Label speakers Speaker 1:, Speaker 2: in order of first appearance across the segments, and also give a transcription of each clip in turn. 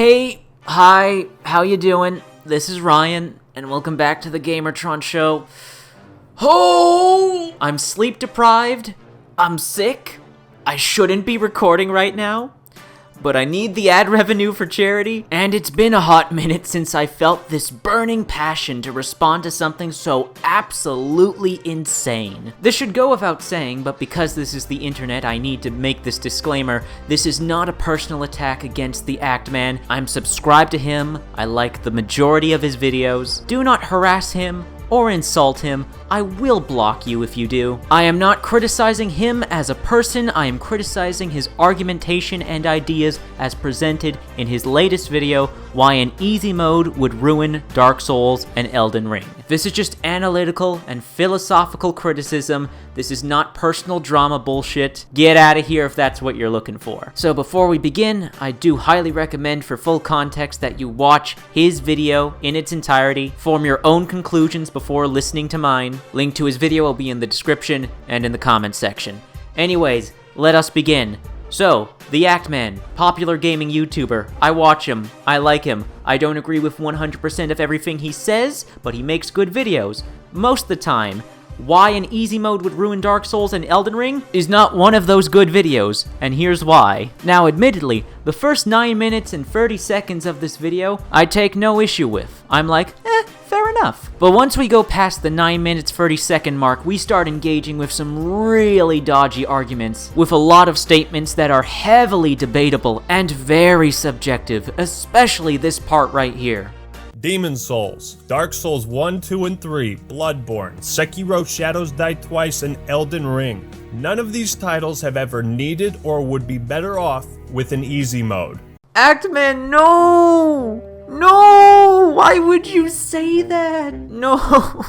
Speaker 1: Hey, hi, how you doing? This is Ryan, and welcome back to the Gamertron Show. Oh! I'm sleep deprived, I'm sick, I shouldn't be recording right now, but I need the ad revenue for charity, and it's been a hot minute since I felt this burning passion to respond to something so absolutely insane. This should go without saying, but because this is the internet, I need to make this disclaimer. This is not a personal attack against the Actman. I'm subscribed to him, I like the majority of his videos. Do not harass him or insult him. I will block you if you do. I am not criticizing him as a person, I am criticizing his argumentation and ideas as presented in his latest video, Why an Easy Mode Would Ruin Dark Souls and Elden Ring. This is just analytical and philosophical criticism. This is not personal drama bullshit. Get out of here if that's what you're looking for. So before we begin, I do highly recommend for full context that you watch his video in its entirety, form your own conclusions before listening to mine. Link to his video will be in the description and in the comments section. Anyways, let us begin. So, the Actman, popular gaming YouTuber. I watch him, I like him. I don't agree with 100% of everything he says, but he makes good videos. Most of the time. Why an Easy Mode Would Ruin Dark Souls and Elden Ring is not one of those good videos, and here's why. Now, admittedly, the first 9 minutes and 30 seconds of this video, I take no issue with. I'm like, fair enough. But once we go past the 9 minutes 30 second mark, we start engaging with some really dodgy arguments, with a lot of statements that are heavily debatable and very subjective, especially this part right here.
Speaker 2: Demon's Souls, Dark Souls 1, 2, and 3, Bloodborne, Sekiro Shadows Die Twice, and Elden Ring. None of these titles have ever needed or would be better off with an easy mode.
Speaker 1: Actman, no! No! Why would you say that? No!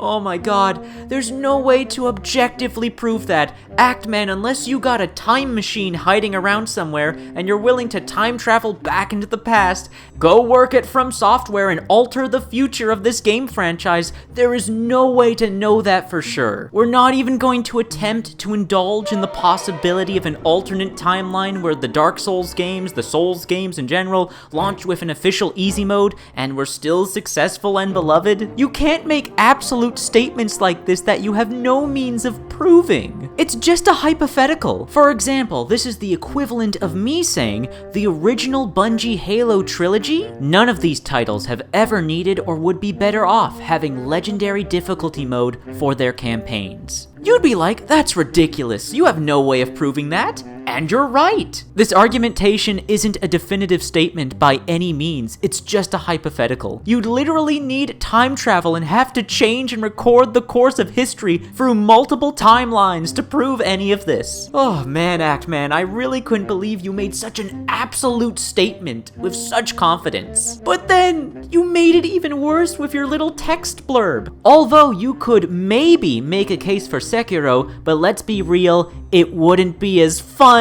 Speaker 1: Oh my god, there's no way to objectively prove that. Actman, unless you got a time machine hiding around somewhere and you're willing to time travel back into the past, go work at From Software and alter the future of this game franchise, there is no way to know that for sure. We're not even going to attempt to indulge in the possibility of an alternate timeline where the Dark Souls games, the Souls games in general, launched with an official easy mode and were still successful and beloved. You can't make absolute statements like this that you have no means of proving. It's just a hypothetical. For example, this is the equivalent of me saying the original Bungie Halo trilogy? None of these titles have ever needed or would be better off having legendary difficulty mode for their campaigns. You'd be like, that's ridiculous. You have no way of proving that. And you're right. This argumentation isn't a definitive statement by any means. It's just a hypothetical. You'd literally need time travel and have to change and record the course of history through multiple timelines to prove any of this. Oh man, Actman, I really couldn't believe you made such an absolute statement with such confidence. But then, you made it even worse with your little text blurb. Although you could maybe make a case for Sekiro, but let's be real, it wouldn't be as fun.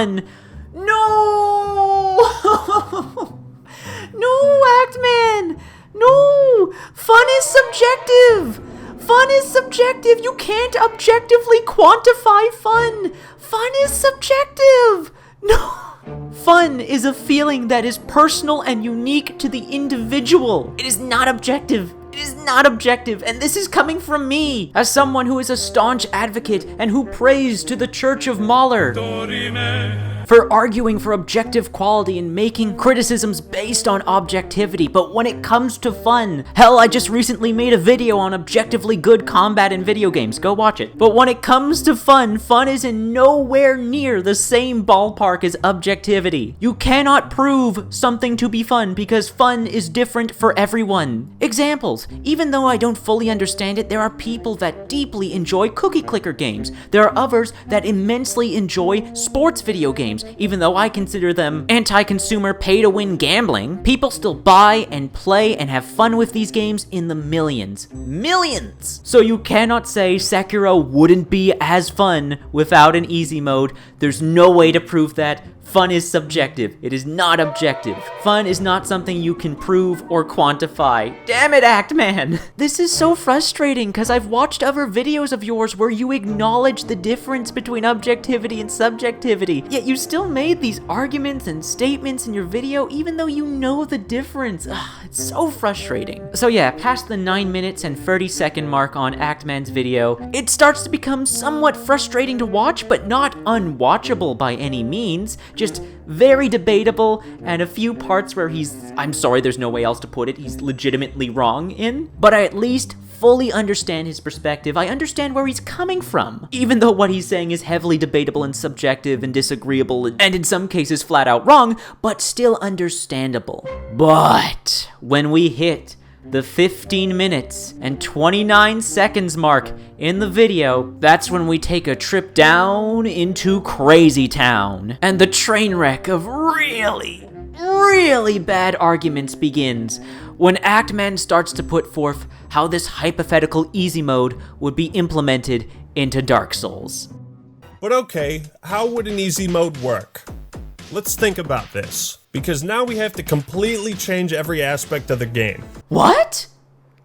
Speaker 1: No! No, Actman! No! Fun is subjective! Fun is subjective! You can't objectively quantify fun! Fun is subjective! No! Fun is a feeling that is personal and unique to the individual. It is not objective. It is not objective, and this is coming from me, as someone who is a staunch advocate and who prays to the Church of Mahler for arguing for objective quality and making criticisms based on objectivity. But when it comes to fun, hell, I just recently made a video on objectively good combat in video games. Go watch it. But when it comes to fun, fun is in nowhere near the same ballpark as objectivity. You cannot prove something to be fun because fun is different for everyone. Examples. Even though I don't fully understand it, there are people that deeply enjoy cookie clicker games. There are others that immensely enjoy sports video games. Even though I consider them anti-consumer pay-to-win gambling, people still buy and play and have fun with these games in the millions. Millions! So you cannot say Sekiro wouldn't be as fun without an easy mode. There's no way to prove that. Fun is subjective. It is not objective. Fun is not something you can prove or quantify. Damn it, Actman! This is so frustrating because I've watched other videos of yours where you acknowledge the difference between objectivity and subjectivity, yet you still made these arguments and statements in your video even though you know the difference. Ugh, it's so frustrating. So yeah, past the 9 minutes and 30-second mark on Actman's video, it starts to become somewhat frustrating to watch, but not unwatchable by any means. Just very debatable, and a few parts where I'm sorry, there's no way else to put it, he's legitimately wrong in. But I at least fully understand his perspective. I understand where he's coming from. Even though what he's saying is heavily debatable and subjective and disagreeable, and in some cases flat out wrong, but still understandable. But when we hit the 15 minutes and 29 seconds mark in the video, that's when we take a trip down into Crazy Town. And the train wreck of really bad arguments begins when Actman starts to put forth how this hypothetical easy mode would be implemented into Dark Souls.
Speaker 2: But okay, how would an easy mode work? Let's think about this, because now we have to completely change every aspect of the game.
Speaker 1: What?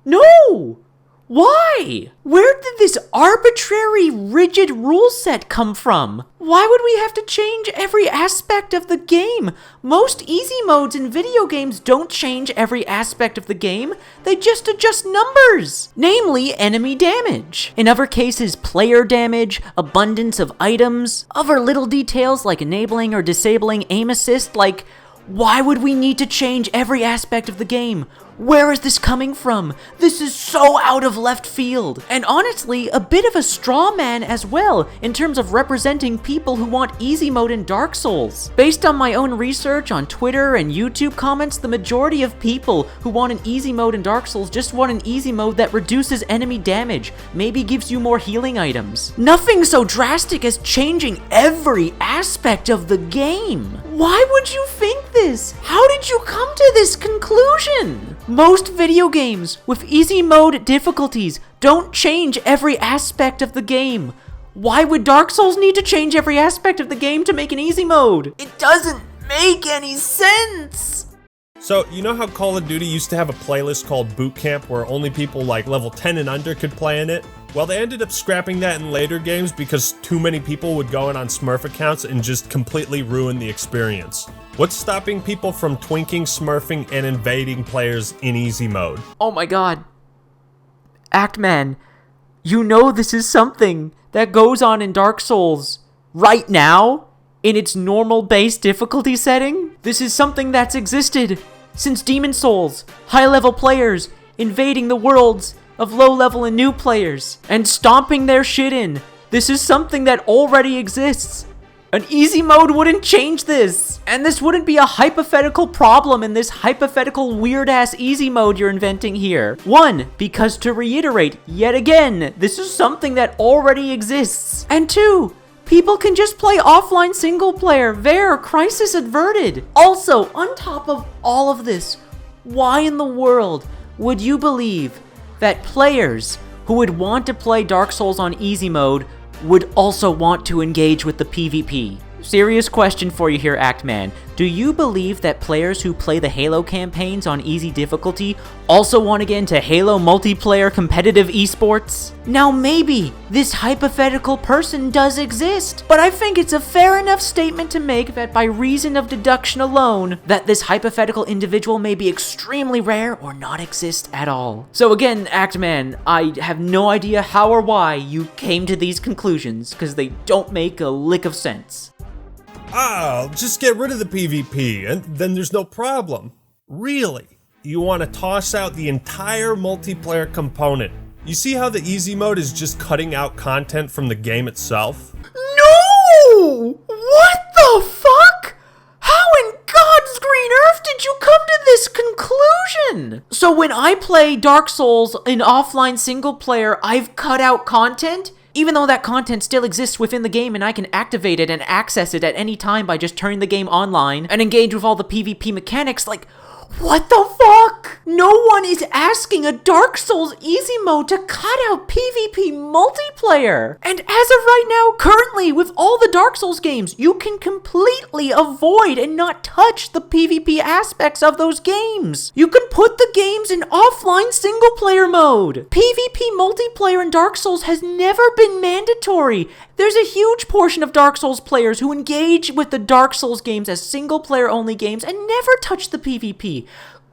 Speaker 1: No! Why? Where did this arbitrary, rigid rule set come from? Why would we have to change every aspect of the game? Most easy modes in video games don't change every aspect of the game, they just adjust numbers, namely enemy damage. In other cases, player damage, abundance of items, other little details like enabling or disabling aim assist. Like, why would we need to change every aspect of the game? Where is this coming from? This is so out of left field. And honestly, a bit of a straw man as well, in terms of representing people who want easy mode in Dark Souls. Based on my own research on Twitter and YouTube comments, the majority of people who want an easy mode in Dark Souls just want an easy mode that reduces enemy damage, maybe gives you more healing items. Nothing so drastic as changing every aspect of the game. Why would you think this? How did you come to this conclusion? Most video games with easy mode difficulties don't change every aspect of the game. Why would Dark Souls need to change every aspect of the game to make an easy mode? It doesn't make any sense.
Speaker 2: So, you know how Call of Duty used to have a playlist called Boot Camp where only people like level 10 and under could play in it? Well, they ended up scrapping that in later games because too many people would go in on Smurf accounts and just completely ruin the experience. What's stopping people from twinking, smurfing, and invading players in easy mode?
Speaker 1: Oh my god. Actman, you know this is something that goes on in Dark Souls right now in its normal base difficulty setting? This is something that's existed since Demon Souls. High-level players invading the worlds of low-level and new players and stomping their shit in. This is something that already exists. An easy mode wouldn't change this. And this wouldn't be a hypothetical problem in this hypothetical weird-ass easy mode you're inventing here. One, because to reiterate, yet again, this is something that already exists. And two, people can just play offline single player. There, crisis averted. Also, on top of all of this, why in the world would you believe that players who would want to play Dark Souls on easy mode would also want to engage with the PvP? Serious question for you here, Actman. Do you believe that players who play the Halo campaigns on easy difficulty also want to get into Halo multiplayer competitive esports? Now maybe this hypothetical person does exist, but I think it's a fair enough statement to make that by reason of deduction alone, that this hypothetical individual may be extremely rare or not exist at all. So again, Actman, I have no idea how or why you came to these conclusions, because they don't make a lick of sense.
Speaker 2: Just get rid of the PvP, and then there's no problem. Really? You want to toss out the entire multiplayer component? You see how the easy mode is just cutting out content from the game itself?
Speaker 1: No! What the fuck? How in God's green earth did you come to this conclusion? So when I play Dark Souls in offline single player, I've cut out content? Even though that content still exists within the game and I can activate it and access it at any time by just turning the game online and engage with all the PvP mechanics, like, what the fuck? No one is asking a Dark Souls easy mode to cut out PvP multiplayer. And as of right now, currently, with all the Dark Souls games, you can completely avoid and not touch the PvP aspects of those games. You can put the games in offline single-player mode. PvP multiplayer in Dark Souls has never been mandatory. There's a huge portion of Dark Souls players who engage with the Dark Souls games as single-player only games and never touch the PvP.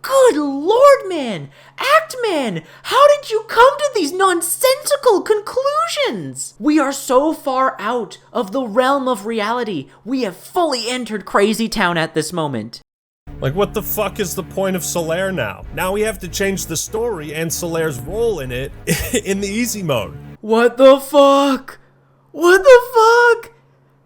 Speaker 1: Good lord, man! Actman! How did you come to these nonsensical conclusions? We are so far out of the realm of reality. We have fully entered Crazy Town at this moment.
Speaker 2: Like, what the fuck is the point of Solaire now? Now we have to change the story and Solaire's role in it in the easy mode.
Speaker 1: What the fuck? What the fuck?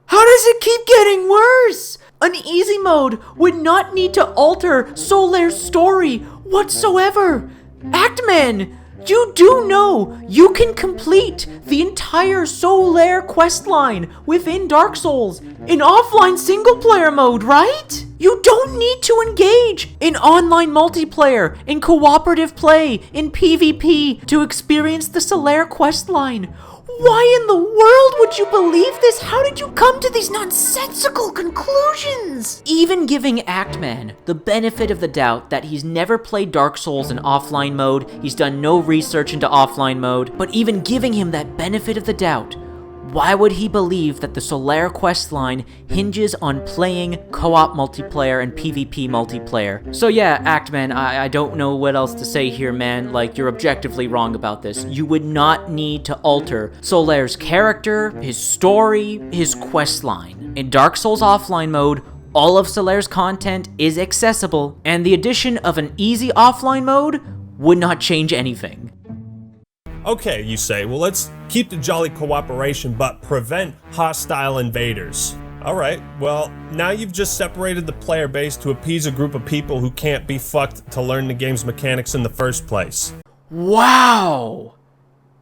Speaker 1: How does it keep getting worse? An easy mode would not need to alter Solaire's story whatsoever. Actman, you do know you can complete the entire Solaire questline within Dark Souls in offline single-player mode, right? You don't need to engage in online multiplayer, in cooperative play, in PvP to experience the Solaire questline. Why in the world would you believe this? How did you come to these nonsensical conclusions? Even giving Actman the benefit of the doubt that he's never played Dark Souls in offline mode, he's done no research into offline mode, but even giving him that benefit of the doubt, why would he believe that the Solaire questline hinges on playing co-op multiplayer and PvP multiplayer? So yeah, Actman, I don't know what else to say here, man. Like, you're objectively wrong about this. You would not need to alter Solaire's character, his story, his questline. In Dark Souls offline mode, all of Solaire's content is accessible, and the addition of an easy offline mode would not change anything.
Speaker 2: Okay, you say, well, let's keep the jolly cooperation but prevent hostile invaders. Alright, well, now you've just separated the player base to appease a group of people who can't be fucked to learn the game's mechanics in the first place.
Speaker 1: Wow!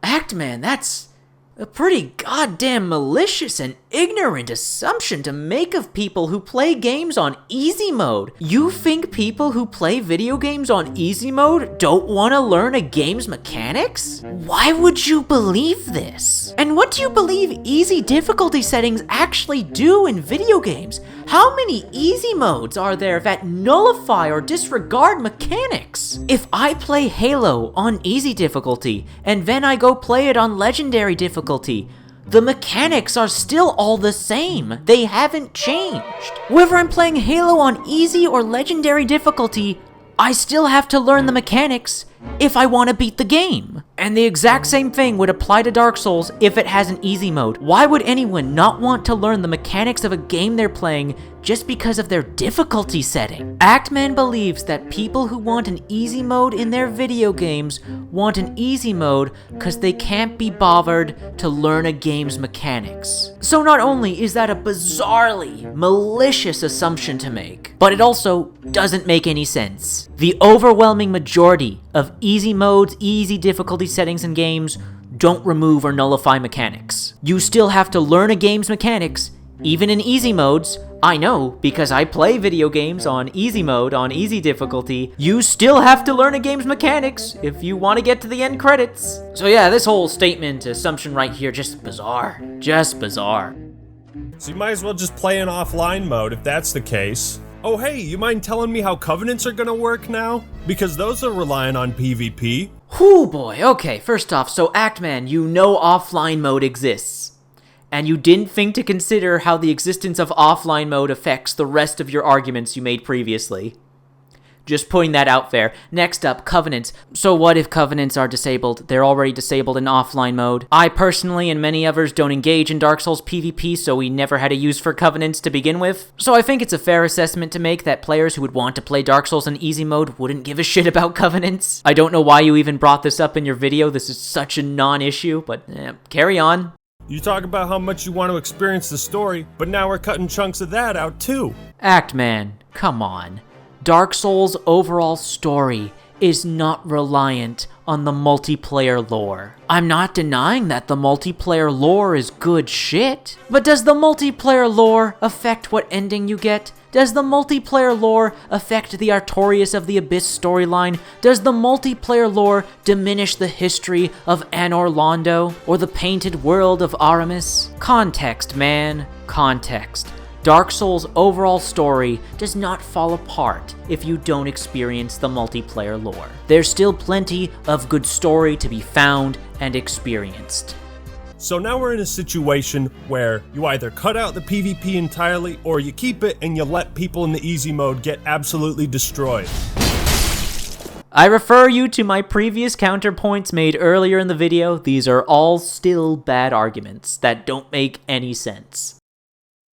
Speaker 1: Actman, that's a pretty goddamn malicious and ignorant assumption to make of people who play games on easy mode. You think people who play video games on easy mode don't want to learn a game's mechanics? Why would you believe this? And what do you believe easy difficulty settings actually do in video games? How many easy modes are there that nullify or disregard mechanics? If I play Halo on easy difficulty, and then I go play it on legendary difficulty, the mechanics are still all the same. They haven't changed. Whether I'm playing Halo on easy or legendary difficulty, I still have to learn the mechanics if I want to beat the game. And the exact same thing would apply to Dark Souls if it has an easy mode. Why would anyone not want to learn the mechanics of a game they're playing just because of their difficulty setting? Actman believes that people who want an easy mode in their video games want an easy mode because they can't be bothered to learn a game's mechanics. So not only is that a bizarrely malicious assumption to make, but it also doesn't make any sense. The overwhelming majority of easy modes, easy difficulty settings in games don't remove or nullify mechanics. You still have to learn a game's mechanics, even in easy modes. I know, because I play video games on easy mode, on easy difficulty. You still have to learn a game's mechanics if you want to get to the end credits. So yeah, this whole statement, assumption right here, just bizarre. Just bizarre.
Speaker 2: So you might as well just play in offline mode if that's the case. Oh hey, you mind telling me how covenants are gonna work now? Because those are relying on PvP.
Speaker 1: Whew boy, okay, first off, so Actman, you know offline mode exists. And you didn't think to consider how the existence of offline mode affects the rest of your arguments you made previously. Just putting that out there. Next up, covenants. So what if covenants are disabled? They're already disabled in offline mode. I personally and many others don't engage in Dark Souls PvP, so we never had a use for covenants to begin with. So I think it's a fair assessment to make that players who would want to play Dark Souls in easy mode wouldn't give a shit about covenants. I don't know why you even brought this up in your video. This is such a non-issue, but carry on.
Speaker 2: You talk about how much you want to experience the story, but now we're cutting chunks of that out too.
Speaker 1: Actman, come on. Dark Souls' overall story is not reliant on the multiplayer lore. I'm not denying that the multiplayer lore is good shit, but does the multiplayer lore affect what ending you get? Does the multiplayer lore affect the Artorias of the Abyss storyline? Does the multiplayer lore diminish the history of Anor Londo or the painted world of Aramis? Context, man. Context. Dark Souls' overall story does not fall apart if you don't experience the multiplayer lore. There's still plenty of good story to be found and experienced.
Speaker 2: So now we're in a situation where you either cut out the PvP entirely, or you keep it and you let people in the easy mode get absolutely destroyed.
Speaker 1: I refer you to my previous counterpoints made earlier in the video. These are all still bad arguments that don't make any sense.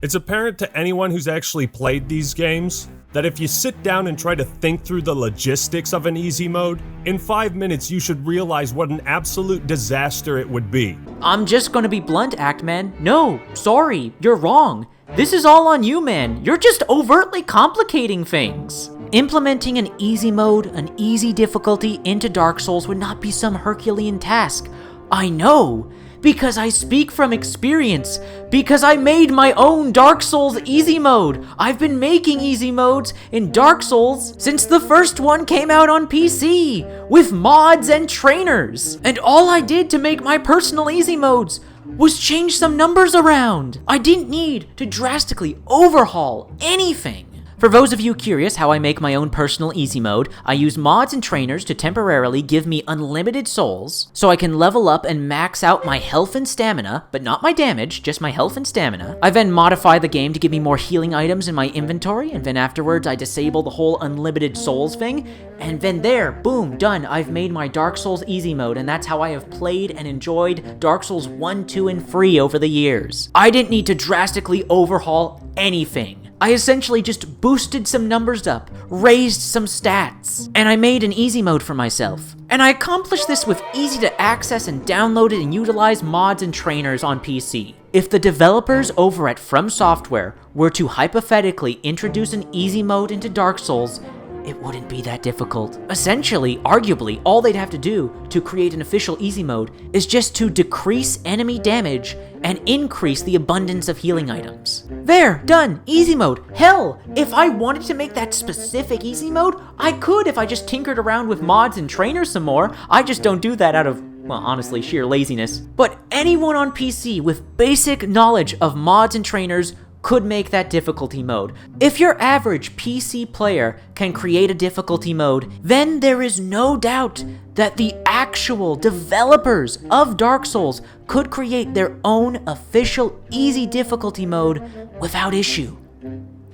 Speaker 2: It's apparent to anyone who's actually played these games that if you sit down and try to think through the logistics of an easy mode, in 5 minutes you should realize what an absolute disaster it would be.
Speaker 1: I'm just gonna be blunt, Actman. No, sorry, you're wrong. This is all on you, man. You're just overtly complicating things. Implementing an easy mode, an easy difficulty into Dark Souls would not be some Herculean task. I know, because I speak from experience, because I made my own Dark Souls easy mode. I've been making easy modes in Dark Souls since the first one came out on PC, with mods and trainers. And all I did to make my personal easy modes was change some numbers around. I didn't need to drastically overhaul anything. For those of you curious how I make my own personal easy mode, I use mods and trainers to temporarily give me unlimited souls, so I can level up and max out my health and stamina, but not my damage, just my health and stamina. I then modify the game to give me more healing items in my inventory, and then afterwards I disable the whole unlimited souls thing, and then there, boom, done. I've made my Dark Souls easy mode, and that's how I have played and enjoyed Dark Souls 1, 2, and 3 over the years. I didn't need to drastically overhaul anything. I essentially just boosted some numbers up, raised some stats, and I made an easy mode for myself. And I accomplished this with easy to access and downloaded and utilize mods and trainers on PC. If the developers over at From Software were to hypothetically introduce an easy mode into Dark Souls, it wouldn't be that difficult. Essentially, arguably, all they'd have to do to create an official easy mode is just to decrease enemy damage and increase the abundance of healing items. There, done, easy mode. Hell, if I wanted to make that specific easy mode, I could if I just tinkered around with mods and trainers some more. I just don't do that out of, well, honestly, sheer laziness. But anyone on PC with basic knowledge of mods and trainers could make that difficulty mode. If your average PC player can create a difficulty mode, then there is no doubt that the actual developers of Dark Souls could create their own official easy difficulty mode without issue.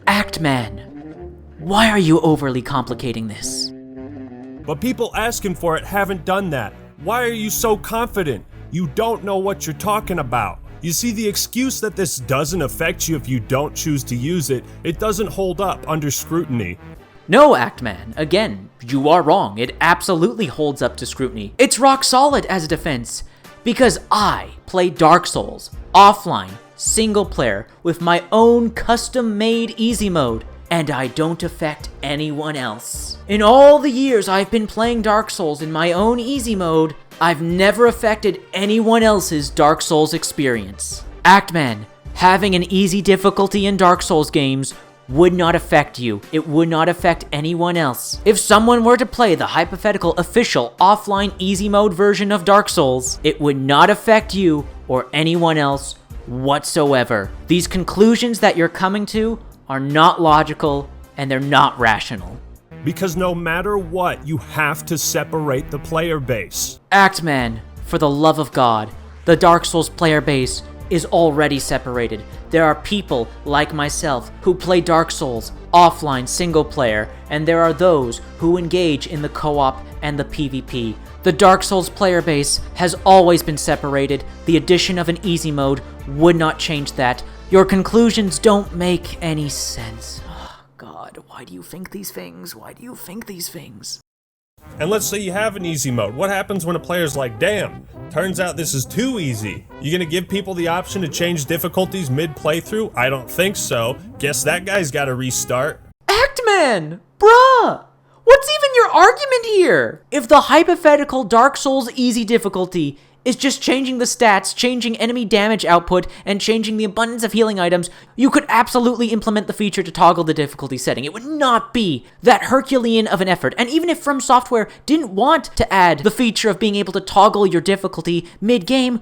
Speaker 1: Actman, why are you overly complicating this?
Speaker 2: But people asking for it haven't done that. Why are you so confident? You don't know what you're talking about. You see, the excuse that this doesn't affect you if you don't choose to use it, it doesn't hold up under scrutiny.
Speaker 1: No, Actman, again, you are wrong. It absolutely holds up to scrutiny. It's rock solid as a defense, because I play Dark Souls, offline, single player, with my own custom-made easy mode, and I don't affect anyone else. In all the years I've been playing Dark Souls in my own easy mode, I've never affected anyone else's Dark Souls experience. Actman, having an easy difficulty in Dark Souls games would not affect you. It would not affect anyone else. If someone were to play the hypothetical official offline easy mode version of Dark Souls, it would not affect you or anyone else whatsoever. These conclusions that you're coming to are not logical and they're not rational.
Speaker 2: Because no matter what, you have to separate the player base.
Speaker 1: Actman, for the love of God, the Dark Souls player base is already separated. There are people like myself who play Dark Souls offline single player, and there are those who engage in the co-op and the PvP. The Dark Souls player base has always been separated. The addition of an easy mode would not change that. Your conclusions don't make any sense. God, why do you think these things? Why do you think these things?
Speaker 2: And let's say you have an easy mode. What happens when a player's like, damn, turns out this is too easy? You gonna give people the option to change difficulties mid-playthrough? I don't think so. Guess that guy's gotta restart.
Speaker 1: Actman! Bruh! What's even your argument here? If the hypothetical Dark Souls easy difficulty is just changing the stats, changing enemy damage output, and changing the abundance of healing items, you could absolutely implement the feature to toggle the difficulty setting. It would not be that Herculean of an effort. And even if From Software didn't want to add the feature of being able to toggle your difficulty mid-game,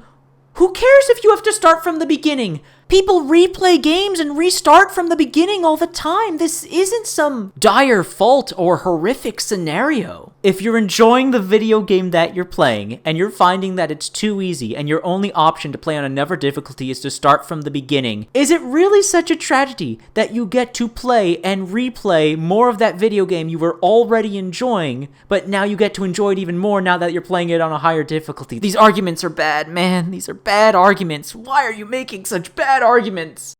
Speaker 1: who cares if you have to start from the beginning? People replay games and restart from the beginning all the time. This isn't some dire fault or horrific scenario. If you're enjoying the video game that you're playing and you're finding that it's too easy and your only option to play on another difficulty is to start from the beginning, is it really such a tragedy that you get to play and replay more of that video game you were already enjoying, but now you get to enjoy it even more now that you're playing it on a higher difficulty? These arguments are bad, man. These are bad arguments. Why are you making such bad arguments?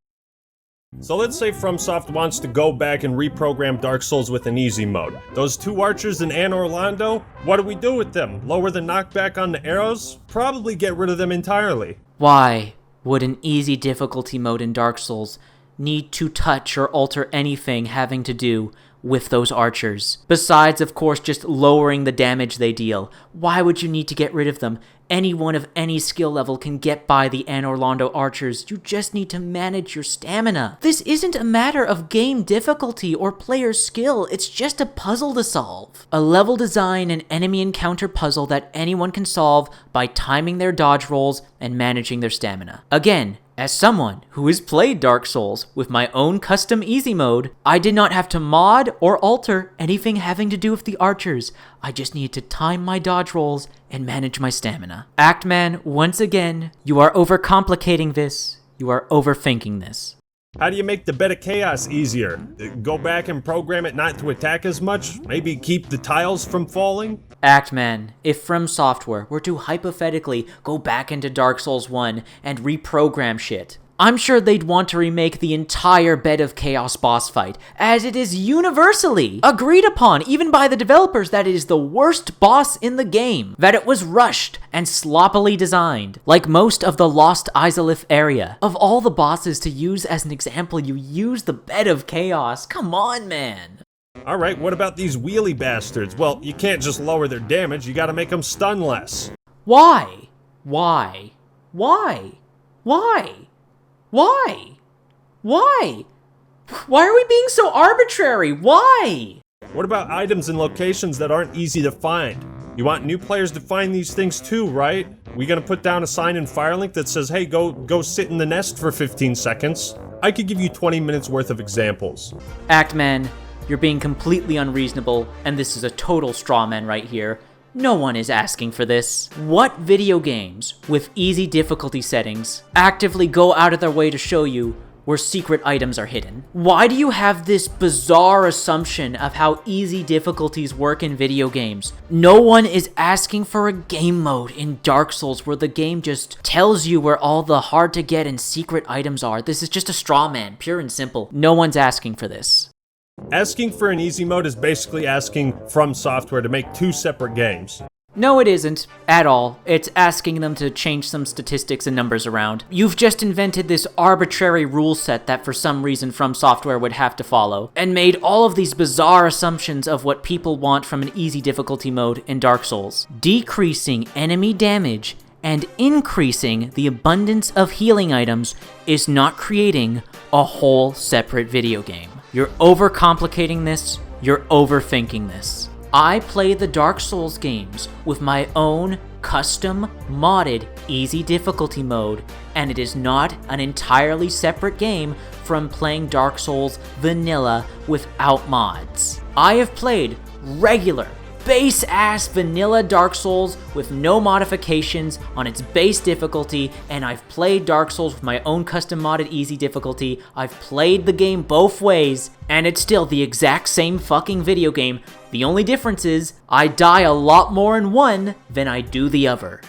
Speaker 2: So let's say FromSoft wants to go back and reprogram Dark Souls with an easy mode. Those 2 archers in Anor Londo, what do we do with them? Lower the knockback on the arrows? Probably get rid of them entirely.
Speaker 1: Why would an easy difficulty mode in Dark Souls need to touch or alter anything having to do with those archers? Besides, of course, just lowering the damage they deal. Why would you need to get rid of them? Anyone of any skill level can get by the Anor Londo archers. You just need to manage your stamina. This isn't a matter of game difficulty or player skill. It's just a puzzle to solve. A level design and enemy encounter puzzle that anyone can solve by timing their dodge rolls and managing their stamina. Again, as someone who has played Dark Souls with my own custom easy mode, I did not have to mod or alter anything having to do with the archers. I just needed to time my dodge rolls and manage my stamina. Actman, once again, you are overcomplicating this. You are overthinking this.
Speaker 2: How do you make the Bed of Chaos easier? Go back and program it not to attack as much? Maybe keep the tiles from falling?
Speaker 1: Actman, if From Software were to hypothetically go back into Dark Souls 1 and reprogram shit, I'm sure they'd want to remake the entire Bed of Chaos boss fight, as it is universally agreed upon, even by the developers, that it is the worst boss in the game, that it was rushed and sloppily designed, like most of the Lost Izalith area. Of all the bosses to use as an example, you use the Bed of Chaos. Come on, man.
Speaker 2: Alright, what about these wheelie bastards? Well, you can't just lower their damage, you gotta make them stun less.
Speaker 1: Why? Why? Why? Why? Why? Why? Why are we being so arbitrary? Why?
Speaker 2: What about items and locations that aren't easy to find? You want new players to find these things too, right? We gonna put down a sign in Firelink that says, hey, go sit in the nest for 15 seconds? I could give you 20 minutes worth of examples.
Speaker 1: Actman, you're being completely unreasonable, and this is a total straw man right here. No one is asking for this. What video games with easy difficulty settings actively go out of their way to show you where secret items are hidden? Why do you have this bizarre assumption of how easy difficulties work in video games? No one is asking for a game mode in Dark Souls where the game just tells you where all the hard to get and secret items are. This is just a straw man, pure and simple. No one's asking for this.
Speaker 2: Asking for an easy mode is basically asking From Software to make 2 separate games.
Speaker 1: No, it isn't, at all. It's asking them to change some statistics and numbers around. You've just invented this arbitrary rule set that for some reason From Software would have to follow, and made all of these bizarre assumptions of what people want from an easy difficulty mode in Dark Souls. Decreasing enemy damage and increasing the abundance of healing items is not creating a whole separate video game. You're overcomplicating this, you're overthinking this. I play the Dark Souls games with my own custom modded easy difficulty mode, and it is not an entirely separate game from playing Dark Souls vanilla without mods. I have played regular, base-ass vanilla Dark Souls with no modifications on its base difficulty, and I've played Dark Souls with my own custom modded easy difficulty. I've played the game both ways, and it's still the exact same fucking video game. The only difference is, I die a lot more in one than I do the other.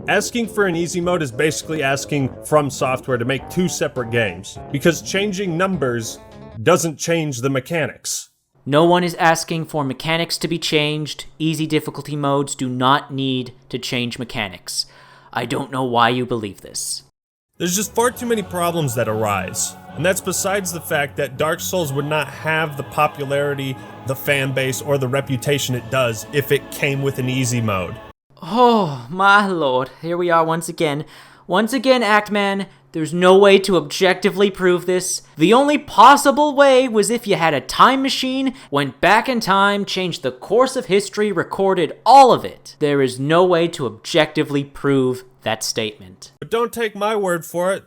Speaker 2: Asking for an easy mode is basically asking From Software to make 2 separate games, because changing numbers doesn't change the mechanics.
Speaker 1: No one is asking for mechanics to be changed. Easy difficulty modes do not need to change mechanics. I don't know why you believe this.
Speaker 2: There's just far too many problems that arise. And that's besides the fact that Dark Souls would not have the popularity, the fan base, or the reputation it does if it came with an easy mode.
Speaker 1: Oh, my lord. Here we are once again. Once again, Actman, there's no way to objectively prove this. The only possible way was if you had a time machine, went back in time, changed the course of history, recorded all of it. There is no way to objectively prove that statement.
Speaker 2: But don't take my word for it.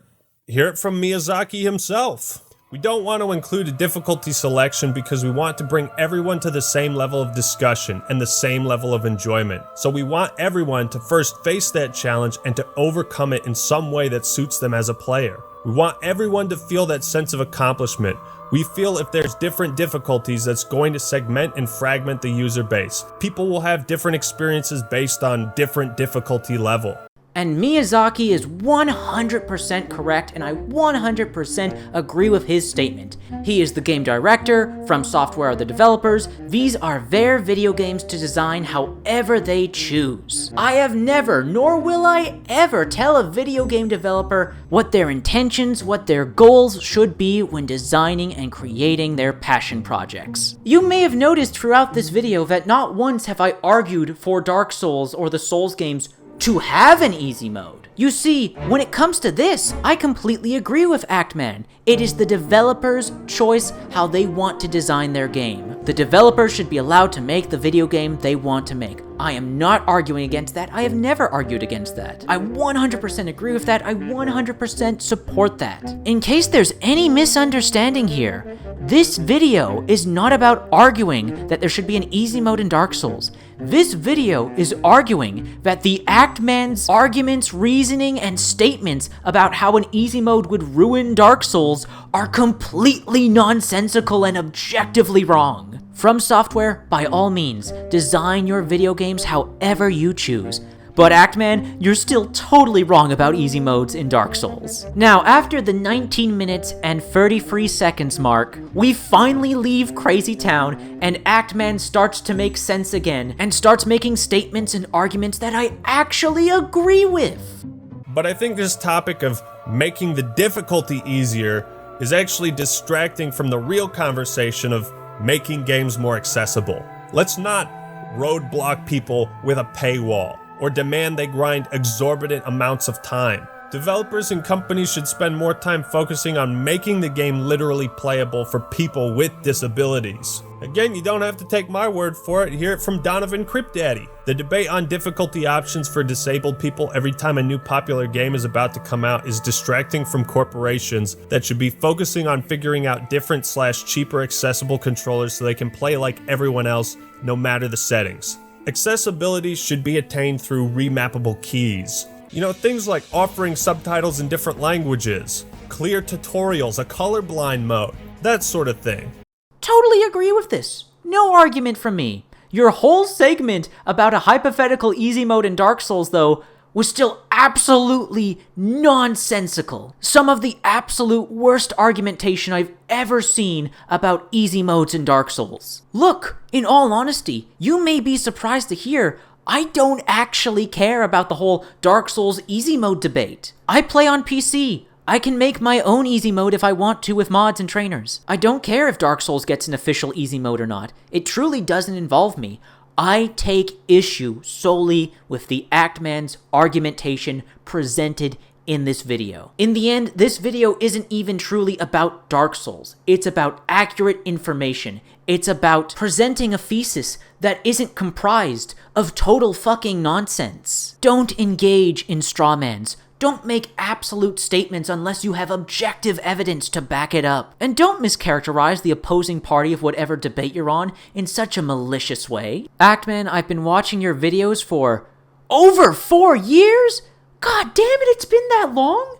Speaker 2: Hear it from Miyazaki himself. We don't want to include a difficulty selection because we want to bring everyone to the same level of discussion and the same level of enjoyment. So we want everyone to first face that challenge and to overcome it in some way that suits them as a player. We want everyone to feel that sense of accomplishment. We feel if there's different difficulties, that's going to segment and fragment the user base. People will have different experiences based on different difficulty level.
Speaker 1: And Miyazaki is 100% correct, and I 100% agree with his statement. He is the game director, From Software are the developers. These are their video games to design however they choose. I have never, nor will I ever, tell a video game developer what their intentions, what their goals should be when designing and creating their passion projects. You may have noticed throughout this video that not once have I argued for Dark Souls or the Souls games to have an easy mode. You see, when it comes to this, I completely agree with Actman. It is the developer's choice how they want to design their game. The developer should be allowed to make the video game they want to make. I am not arguing against that. I have never argued against that. I 100% agree with that. I 100% support that. In case there's any misunderstanding here, this video is not about arguing that there should be an easy mode in Dark Souls. This video is arguing that the Actman's arguments, reasoning, and statements about how an easy mode would ruin Dark Souls are completely nonsensical and objectively wrong. From Software, by all means, design your video games however you choose. But Actman, you're still totally wrong about easy modes in Dark Souls. Now, after the 19 minutes and 33 seconds mark, we finally leave Crazy Town, and Actman starts to make sense again, and starts making statements and arguments that I actually agree with.
Speaker 2: But I think this topic of making the difficulty easier is actually distracting from the real conversation of making games more accessible. Let's not roadblock people with a paywall or demand they grind exorbitant amounts of time. Developers and companies should spend more time focusing on making the game literally playable for people with disabilities. Again, you don't have to take my word for it. Hear it from Donovan Cryptdaddy. The debate on difficulty options for disabled people every time a new popular game is about to come out is distracting from corporations that should be focusing on figuring out different / cheaper accessible controllers so they can play like everyone else, no matter the settings. Accessibility should be attained through remappable keys. You know, things like offering subtitles in different languages, clear tutorials, a colorblind mode, that sort of thing.
Speaker 1: Totally agree with this. No argument from me. Your whole segment about a hypothetical easy mode in Dark Souls, though, was still absolutely nonsensical. Some of the absolute worst argumentation I've ever seen about easy modes in Dark Souls. Look, in all honesty, you may be surprised to hear I don't actually care about the whole Dark Souls easy mode debate. I play on PC. I can make my own easy mode if I want to with mods and trainers. I don't care if Dark Souls gets an official easy mode or not. It truly doesn't involve me. I take issue solely with the Actman's argumentation presented in this video. In the end, this video isn't even truly about Dark Souls. It's about accurate information. It's about presenting a thesis that isn't comprised of total fucking nonsense. Don't engage in strawmans. Don't make absolute statements unless you have objective evidence to back it up. And don't mischaracterize the opposing party of whatever debate you're on in such a malicious way. Actman, I've been watching your videos for over 4 years? God damn it, it's been that long?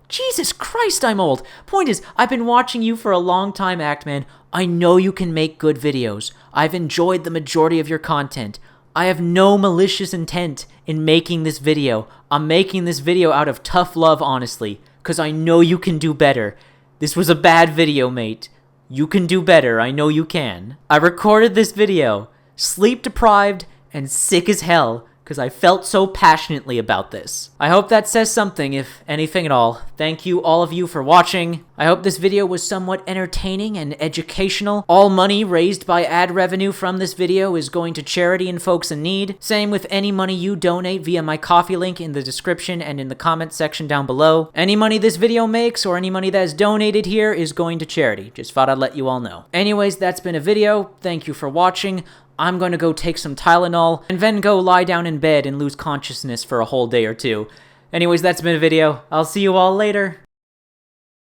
Speaker 1: Jesus Christ, I'm old. Point is, I've been watching you for a long time, Actman. I know you can make good videos. I've enjoyed the majority of your content. I have no malicious intent in making this video. I'm making this video out of tough love, honestly, because I know you can do better. This was a bad video, mate. You can do better. I know you can. I recorded this video, sleep deprived and sick as hell, because I felt so passionately about this. I hope that says something, if anything at all. Thank you, all of you, for watching. I hope this video was somewhat entertaining and educational. All money raised by ad revenue from this video is going to charity and folks in need. Same with any money you donate via my Ko-fi link in the description and in the comments section down below. Any money this video makes or any money that is donated here is going to charity. Just thought I'd let you all know. Anyways, that's been a video. Thank you for watching. I'm going to go take some Tylenol and then go lie down in bed and lose consciousness for a whole day or two. Anyways, that's been a video. I'll see you all later.